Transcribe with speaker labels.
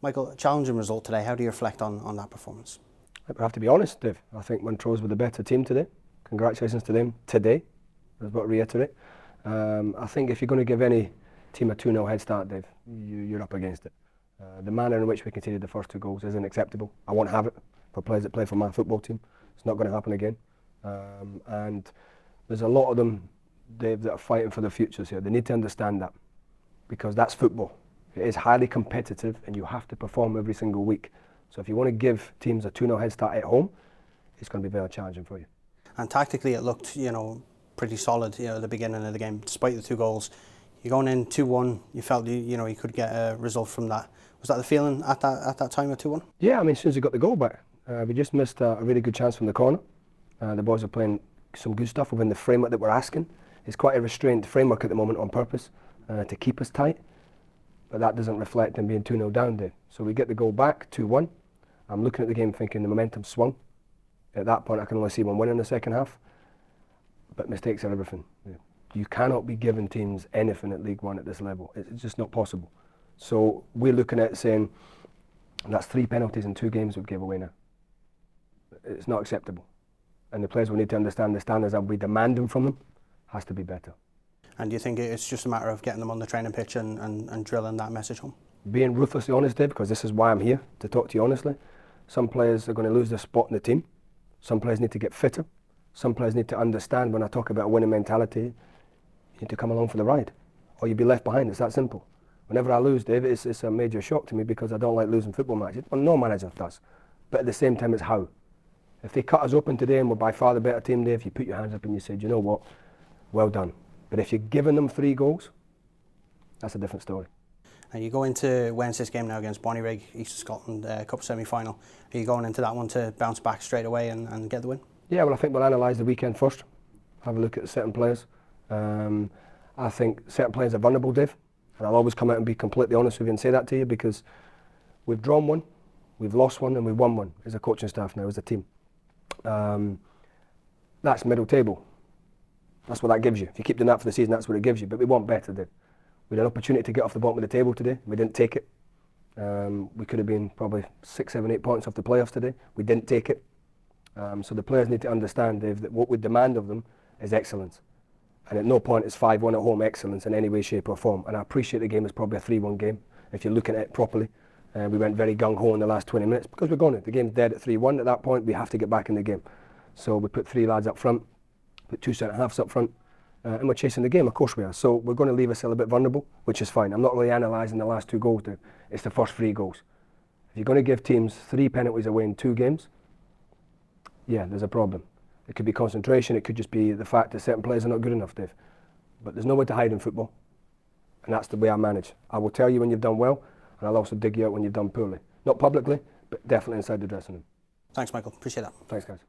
Speaker 1: Michael, a challenging result today. How do you reflect on that performance?
Speaker 2: I have to be honest, Dave. I think Montrose were the better team today. Congratulations to them today. I've got to reiterate. I think if you're going to give any team a 2-0 head start, Dave, you're up against it. The manner in which we conceded the first 2 goals isn't acceptable. I won't have it for players that play for my football team. It's not going to happen again. And there's a lot of them, Dave, that are fighting for their futures here. They need to understand that, because that's football. It is highly competitive and you have to perform every single week. So if you want to give teams a 2-0 head start at home, it's going to be very challenging for you.
Speaker 1: And tactically it looked, pretty solid, at the beginning of the game, despite the 2 goals. You're going in 2-1, you felt you could get a result from that. Was that the feeling at that time of 2-1?
Speaker 2: Yeah, I mean, as soon as we got the goal back, we just missed a really good chance from the corner. The boys are playing some good stuff within the framework that we're asking. It's quite a restrained framework at the moment on purpose to keep us tight, but that doesn't reflect in being 2-0 down there. So we get the goal back, 2-1. I'm looking at the game thinking the momentum swung. At that point I can only see one win in the second half, but mistakes are everything. You cannot be giving teams anything at League One at this level. It's just not possible. So we're looking at saying that's 3 penalties in 2 games we've given away now. It's not acceptable. And the players will need to understand the standards that we demanding from them has to be better.
Speaker 1: And do you think it's just a matter of getting them on the training pitch and drilling that message home?
Speaker 2: Being ruthlessly honest, Dave, because this is why I'm here, to talk to you honestly. Some players are going to lose their spot in the team. Some players need to get fitter. Some players need to understand when I talk about a winning mentality, you need to come along for the ride, or you'll be left behind. It's that simple. Whenever I lose, Dave, it's a major shock to me because I don't like losing football matches. Well, no manager does. But at the same time, it's how. If they cut us open today and we're by far the better team, Dave, you put your hands up and you say, you know what, well done. But if you're giving them 3 goals, that's a different story.
Speaker 1: And you go into Wednesday's game now against Bonnyrigg, East of Scotland Cup semi-final. Are you going into that one to bounce back straight away and get the win? Yeah,
Speaker 2: well, I think we'll analyse the weekend first, have a look at certain players. I think certain players are vulnerable, Dave, and I'll always come out and be completely honest with you and say that to you, because we've drawn 1, we've lost 1 and we've won 1 as a coaching staff now, as a team. That's middle table. That's what that gives you. If you keep doing that for the season, that's what it gives you. But we want better, Dave. We had an opportunity to get off the bottom of the table today. We didn't take it. We could have been probably 6, 7, 8 points off the playoffs today. We didn't take it. So the players need to understand, Dave, that what we demand of them is excellence. And at no point is 5-1 at home excellence in any way, shape or form. And I appreciate the game is probably a 3-1 game, if you're looking at it properly. We went very gung-ho in the last 20 minutes because we're going to. The game's dead at 3-1. At that point, we have to get back in the game. So we put 3 lads up front, put 2 centre-halves up front, and we're chasing the game, of course we are. So we're going to leave ourselves a bit vulnerable, which is fine. I'm not really analysing the last 2 goals, Dave. It's the first 3 goals. If you're going to give teams 3 penalties away in 2 games, yeah, there's a problem. It could be concentration, it could just be the fact that certain players are not good enough, Dave. But there's nowhere to hide in football, and that's the way I manage. I will tell you when you've done well, and I'll also dig you out when you've done poorly. Not publicly, but definitely inside the dressing room.
Speaker 1: Thanks, Michael. Appreciate that.
Speaker 2: Thanks, guys.